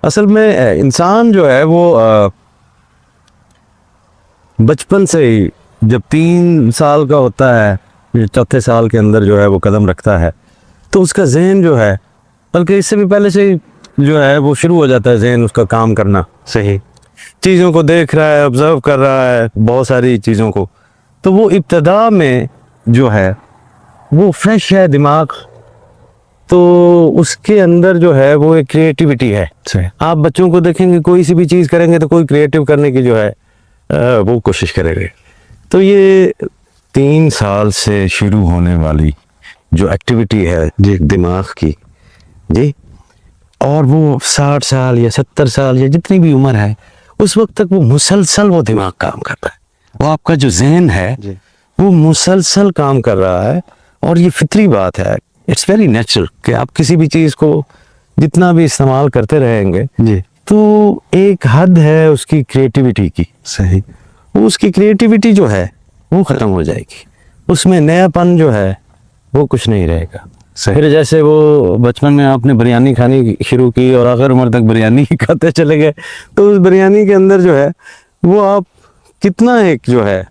اصل میں انسان جو ہے وہ بچپن سے ہی جب 3 سال کا ہوتا ہے، چوتھے سال کے اندر جو ہے وہ قدم رکھتا ہے، تو اس کا ذہن جو ہے، بلکہ اس سے بھی پہلے سے ہی جو ہے وہ شروع ہو جاتا ہے ذہن اس کا کام کرنا. صحیح. چیزوں کو دیکھ رہا ہے، آبزرو کر رہا ہے بہت ساری چیزوں کو. تو وہ ابتدا میں جو ہے وہ فریش ہے دماغ، تو اس کے اندر جو ہے وہ ایک کریٹیوٹی ہے. صحیح. آپ بچوں کو دیکھیں گے کوئی سی بھی چیز کریں گے تو کوئی کریٹیو کرنے کی جو ہے وہ کوشش کرے گے. تو یہ 3 سال سے شروع ہونے والی جو ایکٹیویٹی ہے جی دماغ کی جی، اور وہ 60 سال یا 70 سال یا جتنی بھی عمر ہے اس وقت تک وہ مسلسل وہ دماغ کام کر رہا ہے. وہ آپ کا جو ذہن ہے جی. وہ مسلسل کام کر رہا ہے، اور یہ فطری بات ہے. اٹس ویری نیچرل کہ آپ کسی بھی چیز کو جتنا بھی استعمال کرتے رہیں گے جی. تو ایک حد ہے اس کی کریٹیوٹی کی. صحیح. وہ اس کی کریٹیوٹی جو ہے وہ ختم ہو جائے گی، اس میں نیا پن جو ہے وہ کچھ نہیں رہے گا. پھر جیسے وہ بچپن میں آپ نے بریانی کھانی شروع کی اور آخر عمر تک بریانی ہی کھاتے چلے گئے، تو اس بریانی کے اندر جو ہے وہ آپ کتنا ایک جو ہے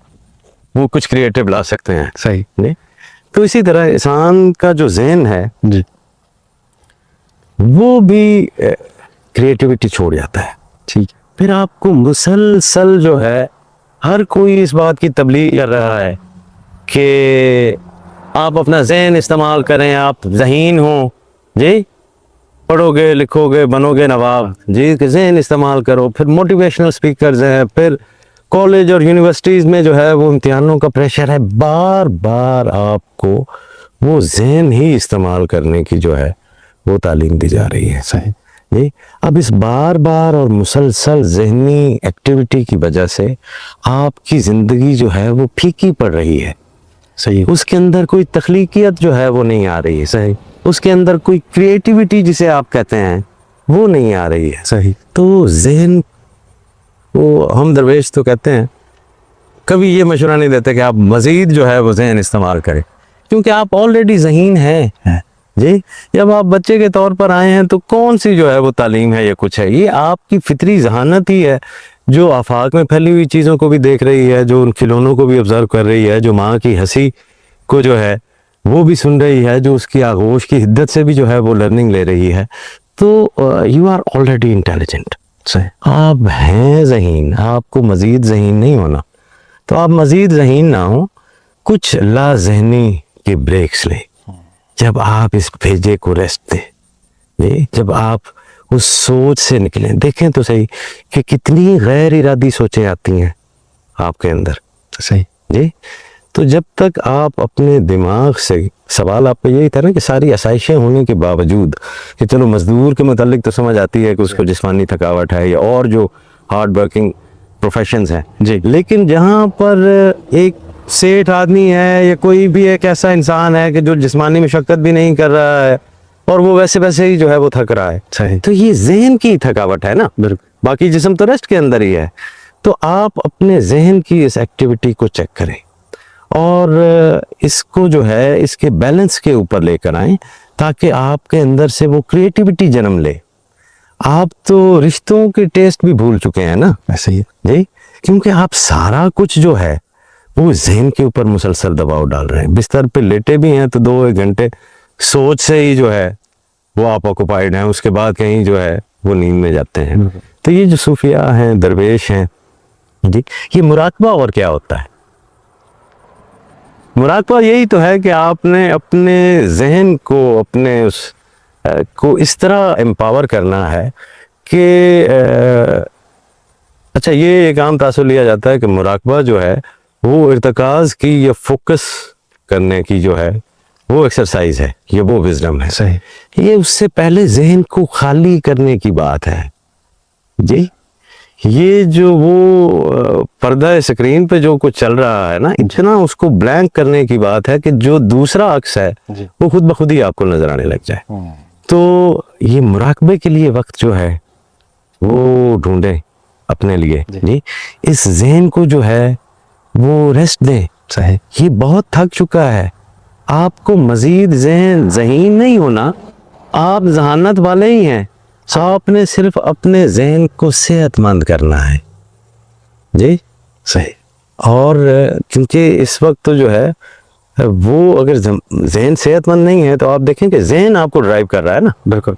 وہ کچھ کریٹیو لا سکتے ہیں. صحیح. نہیں؟ تو اسی طرح انسان کا جو ذہن ہے جی. وہ بھی کریٹیوٹی چھوڑ جاتا ہے. ٹھیک. پھر آپ کو مسلسل جو ہے ہر کوئی اس بات کی تبلیغ کر رہا ہے کہ آپ اپنا ذہن استعمال کریں، آپ ذہین ہوں جی، پڑھو گے لکھو گے بنو گے نواب جی، کہ ذہن استعمال کرو. پھر موٹیویشنل سپیکرز ہیں، پھر کالج اور یونیورسٹیز میں جو ہے وہ امتحانوں کا پریشر ہے، بار بار آپ کو وہ ذہن ہی استعمال کرنے کی جو ہے وہ تعلیم دی جا رہی ہے. صحیح. جی. اب اس بار بار اور مسلسل ذہنی ایکٹیویٹی کی وجہ سے آپ کی زندگی جو ہے وہ پھیکی پڑ رہی ہے. صحیح. اس کے اندر کوئی تخلیقیت جو ہے وہ نہیں آ رہی ہے. صحیح. اس کے اندر کوئی کریٹیوٹی جسے آپ کہتے ہیں وہ نہیں آ رہی ہے. صحیح. تو ذہن وہ ہم درویش تو کہتے ہیں، کبھی یہ مشورہ نہیں دیتے کہ آپ مزید جو ہے وہ ذہن استعمال کریں، کیونکہ آپ آلریڈی ذہین ہیں جی. جب آپ بچے کے طور پر آئے ہیں تو کون سی جو ہے وہ تعلیم ہے یا کچھ ہے، یہ آپ کی فطری ذہانت ہی ہے جو آفاق میں پھیلی ہوئی چیزوں کو بھی دیکھ رہی ہے، جو ان کھلونوں کو بھی آبزرو کر رہی ہے، جو ماں کی ہنسی کو جو ہے وہ بھی سن رہی ہے، جو اس کی آغوش کی حدت سے بھی جو ہے وہ لرننگ لے رہی ہے. تو یو آر آلریڈی انٹیلیجنٹ. آپ ہیں ذہین، آپ کو مزید ذہین نہیں ہونا. تو آپ مزید ذہین نہ ہوں، کچھ لا ذہنی کے بریکس لیں. جب آپ اس بھیجے کو ریسٹ دیں، جب آپ اس سوچ سے نکلیں، دیکھیں تو صحیح کہ کتنی غیر ارادی سوچیں آتی ہیں آپ کے اندر. صحیح. جی. تو جب تک آپ اپنے دماغ سے، سوال آپ کا یہی تھا نا کہ ساری آسائشیں ہونے کے باوجود، کہ چلو مزدور کے متعلق تو سمجھ آتی ہے کہ اس کو جسمانی تھکاوٹ ہے یا اور جو ہارڈ ورکنگ پروفیشنز ہیں جی. لیکن جہاں پر ایک سیٹھ آدمی ہے یا کوئی بھی ایک ایسا انسان ہے کہ جو جسمانی مشقت بھی نہیں کر رہا ہے اور وہ ویسے ویسے ہی جو ہے وہ تھک رہا ہے، صحیح. تو یہ ذہن کی تھکاوٹ ہے نا. بالکل. باقی جسم تو ریسٹ کے اندر ہی ہے. تو آپ اپنے ذہن کی اس ایکٹیویٹی کو چیک کریں اور اس کو جو ہے اس کے بیلنس کے اوپر لے کر آئیں تاکہ آپ کے اندر سے وہ کریٹیوٹی جنم لے. آپ تو رشتوں کے ٹیسٹ بھی بھول چکے ہیں نا. ایسے ہی جی. کیونکہ آپ سارا کچھ جو ہے وہ ذہن کے اوپر مسلسل دباؤ ڈال رہے ہیں. بستر پہ لیٹے بھی ہیں تو 2-1 گھنٹے سوچ سے ہی جو ہے وہ آپ آکوپائیڈ ہیں، اس کے بعد کہیں جو ہے وہ نیند میں جاتے ہیں. تو یہ جو صوفیاء ہیں، درویش ہیں جی، یہ مراقبہ اور کیا ہوتا ہے؟ مراقبہ یہی تو ہے کہ آپ نے اپنے ذہن کو، اپنے اس کو اس طرح امپاور کرنا ہے کہ اچھا، یہ ایک عام تاثر لیا جاتا ہے کہ مراقبہ جو ہے وہ ارتکاز کی یا فوکس کرنے کی جو ہے وہ ایکسرسائز ہے، یہ وہ وزڈم ہے. صحیح. یہ اس سے پہلے ذہن کو خالی کرنے کی بات ہے جی. یہ جو وہ پردہ اسکرین پہ جو کچھ چل رہا ہے نا، اتنا اس کو بلینک کرنے کی بات ہے کہ جو دوسرا عکس ہے جی. وہ خود بخود ہی آپ کو نظر آنے لگ جائے. تو یہ مراقبے کے لیے وقت جو ہے وہ ڈھونڈیں اپنے لیے جی. اس ذہن کو جو ہے وہ ریسٹ دیں. صحیح. یہ بہت تھک چکا ہے. آپ کو مزید ذہین نہیں ہونا، آپ ذہانت والے ہی ہیں. آپ نے صرف اپنے ذہن کو صحت مند کرنا ہے جی. صحیح. اور کیونکہ اس وقت تو جو ہے وہ اگر ذہن صحت مند نہیں ہے تو آپ دیکھیں کہ ذہن آپ کو ڈرائیو کر رہا ہے نا. بالکل.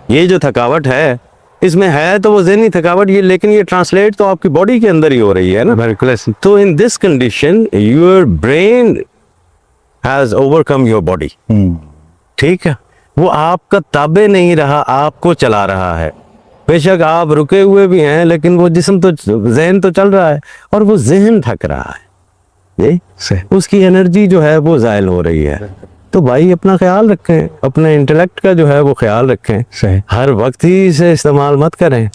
یہ جو تھکاوٹ ہے اس میں ہے تو وہ ذہنی تھکاوٹ یہ، لیکن یہ ٹرانسلیٹ تو آپ کی باڈی کے اندر ہی ہو رہی ہے نا. بالکل. تو in this condition your brain has overcome your body. ٹھیک ہے، وہ آپ کا تابع نہیں رہا، آپ کو چلا رہا ہے. بے شک آپ رکے ہوئے بھی ہیں لیکن وہ جسم تو، ذہن تو چل رہا ہے اور وہ ذہن تھک رہا ہے جی. اس کی انرجی جو ہے وہ زائل ہو رہی ہے. تو بھائی اپنا خیال رکھیں، اپنے انٹلیکٹ کا جو ہے وہ خیال رکھیں. ہر وقت ہی اسے استعمال مت کریں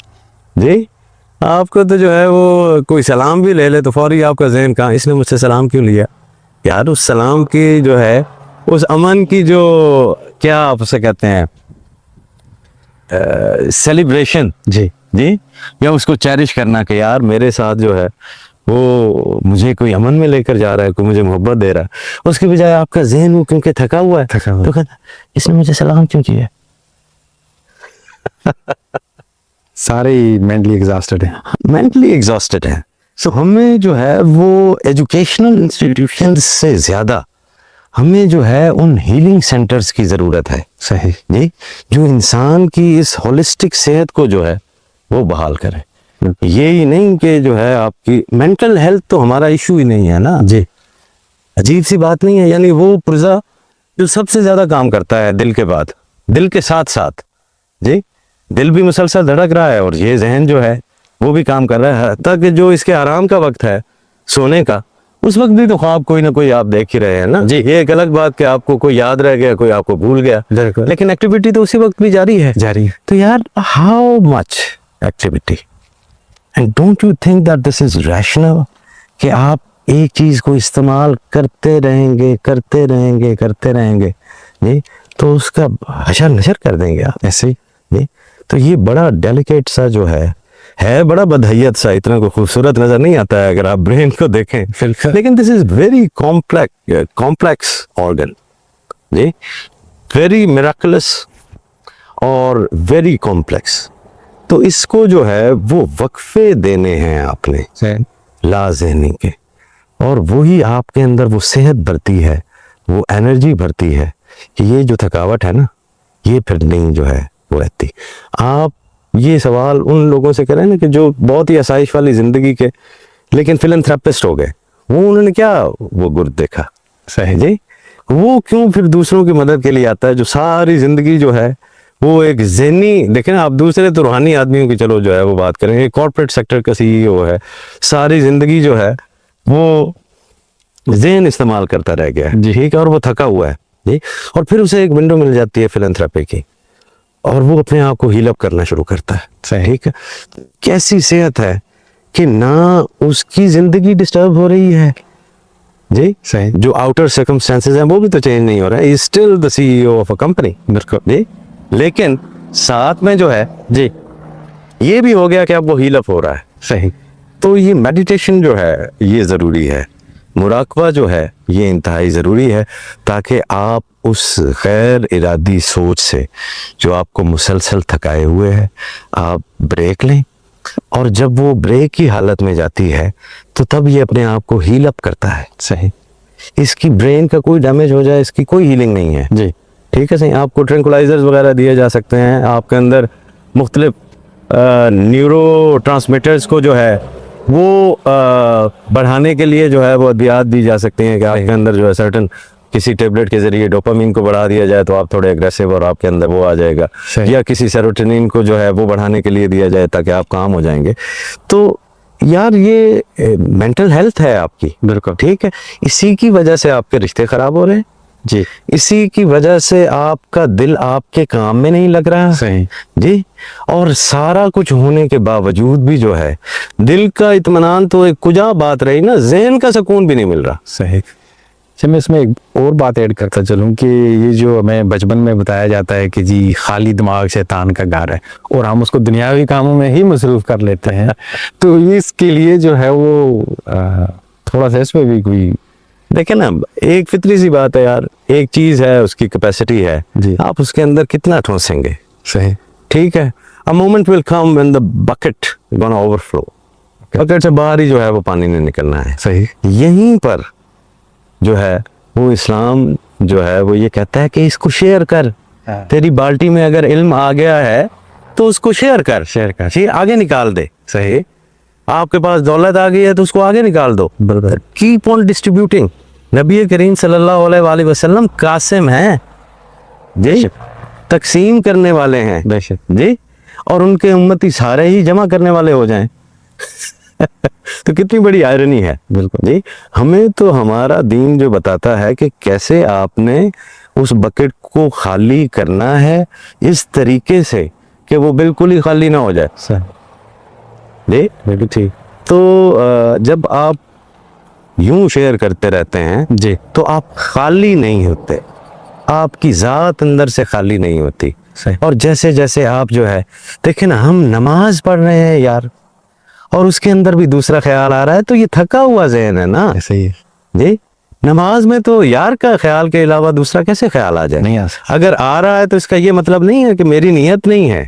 جی. آپ کو تو جو ہے وہ کوئی سلام بھی لے لے تو فوری آپ کا ذہن کہاں، اس نے مجھ سے سلام کیوں لیا یار. اس سلام کی جو ہے، اس امن کی جو کیا آپ اسے کہتے ہیں سیلیبریشن جی جی، یا اس کو چیرش کرنا کہ یار میرے ساتھ جو ہے وہ مجھے کوئی امن میں لے کر جا رہا ہے، کوئی مجھے محبت دے رہا ہے، اس کے بجائے آپ کا ذہن وہ کیونکہ تھکا ہوا ہے تو کہتا اس نے مجھے سلام کیوں کیا. سارے مینٹلی ایگزاسٹڈ ہیں. مینٹلی ایگزاسٹڈ ہیں. سو ہمیں جو ہے وہ ایجوکیشنل انسٹیٹیوشن سے زیادہ ہمیں جو ہے ان ہیلنگ سینٹرز کی ضرورت ہے. صحیح جی، جو انسان کی اس ہولسٹک صحت کو جو ہے وہ بحال کرے. یہی نہیں کہ جو ہے آپ کی مینٹل ہیلتھ تو ہمارا ایشو ہی نہیں ہے نا جی. عجیب سی بات نہیں ہے. یعنی وہ پرزا جو سب سے زیادہ کام کرتا ہے دل کے بعد، دل کے ساتھ ساتھ جی، دل بھی مسلسل دھڑک رہا ہے اور یہ ذہن جو ہے وہ بھی کام کر رہا ہے. تاکہ جو اس کے آرام کا وقت ہے سونے کا، اس وقت بھی تو خواب کوئی نہ کوئی آپ دیکھ ہی رہے ہیں نا جی. یہ ایک الگ بات کہ آپ کو کوئی یاد رہ گیا، کوئی آپ کو بھول گیا، لیکن ایکٹیویٹی تو اسی وقت بھی جاری ہے. تو یار how much activity and don't you think that this is rational کہ آپ ایک چیز کو استعمال کرتے رہیں گے کرتے رہیں گے کرتے رہیں گے جی، تو اس کا حشر نشر کر دیں گے آپ ایسے ہی جی. تو یہ بڑا ڈیلیکیٹ سا جو ہے بڑا بدحیت سا، اتنا کو خوبصورت نظر نہیں آتا ہے اگر آپ برین کو دیکھیں، لیکن this is very complex organ جی، ویری میراکلس اور ویری کمپلیکس. تو اس کو جو ہے وہ وقفے دینے ہیں آپ نے لا ذہنی کے، اور وہی آپ کے اندر وہ صحت بھرتی ہے، وہ انرجی بھرتی ہے کہ یہ جو تھکاوٹ ہے نا یہ پھر نہیں جو ہے وہ رہتی. آپ یہ سوال ان لوگوں سے کریں نا کہ جو بہت ہی آسائش والی زندگی کے لیکن فلنتھراپسٹ ہو گئے، وہ انہوں نے کیا وہ گرد دیکھا. صحیح جی. وہ کیوں پھر دوسروں کی مدد کے لیے آتا ہے جو ساری زندگی جو ہے وہ ایک ذہنی، دیکھیں نا آپ دوسرے تو روحانی آدمیوں کی چلو جو ہے وہ بات کریں، کارپوریٹ سیکٹر کا سی ای او ہے، ساری زندگی جو ہے وہ ذہن استعمال کرتا رہ گیا ہے جی، ٹھیک ہے، اور وہ تھکا ہوا ہے جی. اور پھر اسے ایک ونڈو مل جاتی ہے فلنتھراپی کی اور وہ اپنے آپ کو ہیل اپ کرنا شروع کرتا ہے. ٹھیک ہے، کیسی صحت ہے کہ نہ اس کی زندگی ڈسٹرب ہو رہی ہے جی. صحیح. جو آؤٹر سرکمسٹانسز ہیں وہ بھی تو چینج نہیں ہو رہا ہے، he is still the C E O of a company جی. لیکن ساتھ میں جو ہے جی یہ بھی ہو گیا کہ اب وہ ہیل اپ ہو رہا ہے. صحیح. تو یہ میڈیٹیشن جو ہے یہ ضروری ہے، مراقبہ جو ہے یہ انتہائی ضروری ہے، تاکہ آپ اس غیر ارادی سوچ سے جو آپ کو مسلسل تھکائے ہوئے ہے آپ بریک لیں. اور جب وہ بریک کی حالت میں جاتی ہے تو تب یہ اپنے آپ کو ہیل اپ کرتا ہے. صحیح. اس کی برین کا کوئی ڈیمیج ہو جائے اس کی کوئی ہیلنگ نہیں ہے جی. ٹھیک ہے. صحیح. آپ کو ٹرینکولائزرز وغیرہ دیے جا سکتے ہیں، آپ کے اندر مختلف نیورو ٹرانسمیٹرز کو جو ہے وہ بڑھانے کے لیے جو ہے وہ ادویات دی جا سکتے ہیں کہ آپ کے اندر جو ہے سرٹن کسی ٹیبلٹ کے ذریعے ڈوپامین کو بڑھا دیا جائے تو آپ تھوڑے اگریسو اور آپ کے اندر وہ آ جائے گا، یا کسی سیروٹونین کو جو ہے وہ بڑھانے کے لیے دیا جائے تاکہ آپ کام ہو جائیں گے. تو یار یہ مینٹل ہیلتھ ہے آپ کی. بالکل. ٹھیک ہے. اسی کی وجہ سے آپ کے رشتے خراب ہو رہے ہیں جی. اسی کی وجہ سے آپ کا دل آپ کے کام میں نہیں لگ رہا. صحیح جی. اور سارا کچھ ہونے کے باوجود بھی جو ہے دل کا اطمینان تو ایک کجا بات رہی نا، ذہن کا سکون بھی نہیں مل رہا. صحیح. اچھا میں اس میں ایک اور بات ایڈ کرتا چلوں کہ یہ جو ہمیں بچپن میں بتایا جاتا ہے کہ جی خالی دماغ شیطان کا گھر ہے اور ہم اس کو دنیاوی کاموں میں ہی مصروف کر لیتے ہیں، تو اس کے لیے جو ہے وہ تھوڑا سا اس میں بھی کوئی دیکھیں نا، ایک فطری سی بات ہے یار، ایک چیز ہے اس کی کیپیسٹی ہے جی. آپ اس کے اندر کتنا ٹھونسیں گے. صحیح. ٹھیک ہے. A moment will come when the bucket gonna overflow. Bucket سے باہر ہی جو ہے وہ پانی نہیں نکلنا ہے. صحیح. یہیں پر جو ہے وہ اسلام جو ہے وہ یہ کہتا ہے کہ اس کو شیئر کر. تیری بالٹی میں اگر علم آ گیا ہے تو اس کو شیئر کر. جی آگے نکال دے. صحیح. آپ کے پاس دولت آ گئی ہے تو اس کو آگے نکال دو. Keep on distributing. نبی کریم صلی اللہ علیہ وآلہ وسلم قاسم ہیں جی, تقسیم کرنے والے ہیں بے شک. جی, اور ان کے امتی سارے ہی جمع کرنے والے ہو جائیں. تو کتنی بڑی آئرنی ہے. بالکل جی, ہمیں تو ہمارا دین جو بتاتا ہے کہ کیسے آپ نے اس بکٹ کو خالی کرنا ہے اس طریقے سے کہ وہ بالکل ہی خالی نہ ہو جائے. جی بالکل ٹھیک. تو جب آپ یوں شیئر کرتے رہتے ہیں جی تو آپ خالی نہیں ہوتے, آپ کی ذات اندر سے خالی نہیں ہوتی. صحیح. اور جیسے جیسے آپ جو ہے دیکھیں نا, ہم نماز پڑھ رہے ہیں یار, اور اس کے اندر بھی دوسرا خیال آ رہا ہے, تو یہ تھکا ہوا ذہن ہے نا. صحیح. جی, نماز میں تو یار کا خیال کے علاوہ دوسرا کیسے خیال آ جائے؟ نہیں آ سکتا. اگر آ رہا ہے تو اس کا یہ مطلب نہیں ہے کہ میری نیت نہیں ہے.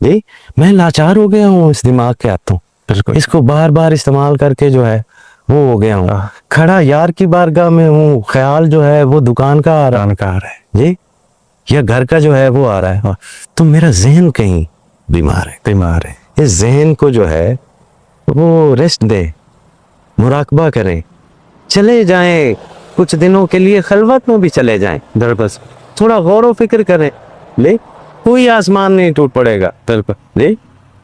جی, میں لاچار ہو گیا ہوں اس دماغ کے ہاتھوں. بالکل. اس کو بار بار استعمال کر کے جو ہے وہ ہو گیا ہوں. کھڑا یار کی بارگاہ میں ہوں, خیال جو ہے وہ دکان کا آ رہا ہے جی, یا گھر کا جو ہے وہ آ رہا ہے, تو میرا ذہن کہیں بیمار ہے. اس ذہن کو جو ہے وہ ریسٹ دے, مراقبہ کریں, چلے جائیں کچھ دنوں کے لیے خلوت میں بھی چلے جائیں, بس تھوڑا غور و فکر کریں. لے کوئی آسمان نہیں ٹوٹ پڑے گا. بالکل. جی,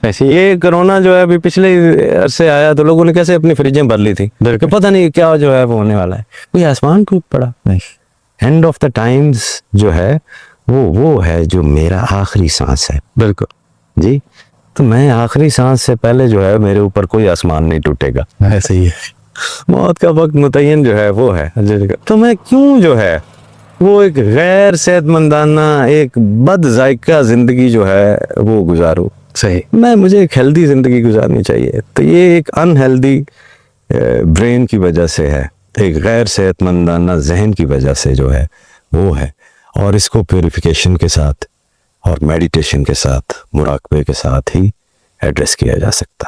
ایسے یہ کرونا جو ہے ابھی پچھلے عرصے آیا تو لوگوں نے کیسے اپنی فریجیں بھر لی تھی کہ پتہ نہیں کیا جو ہے وہ ہونے والا ہے. کوئی آسمان ٹوٹ پڑا نہیں. اینڈ آف دا ٹائمز جو ہے وہ ہے جو میرا آخری سانس ہے. بالکل. جی, تو میں آخری سانس سے پہلے جو ہے میرے اوپر کوئی آسمان نہیں ٹوٹے گا. ایسے ہی ہے. موت کا وقت متعین جو ہے وہ ہے, تو میں کیوں جو ہے وہ ایک غیر صحت مندانہ ایک بد ذائقہ زندگی جو ہے وہ گزاروں. صحیح. مجھے ایک ہیلدی زندگی گزارنی چاہیے. تو یہ ایک ان ہیلدی برین کی وجہ سے ہے, ایک غیر صحت مندانہ ذہن کی وجہ سے جو ہے وہ ہے, اور اس کو پیوریفیکیشن کے ساتھ اور میڈیٹیشن کے ساتھ, مراقبے کے ساتھ ہی ایڈریس کیا جا سکتا ہے.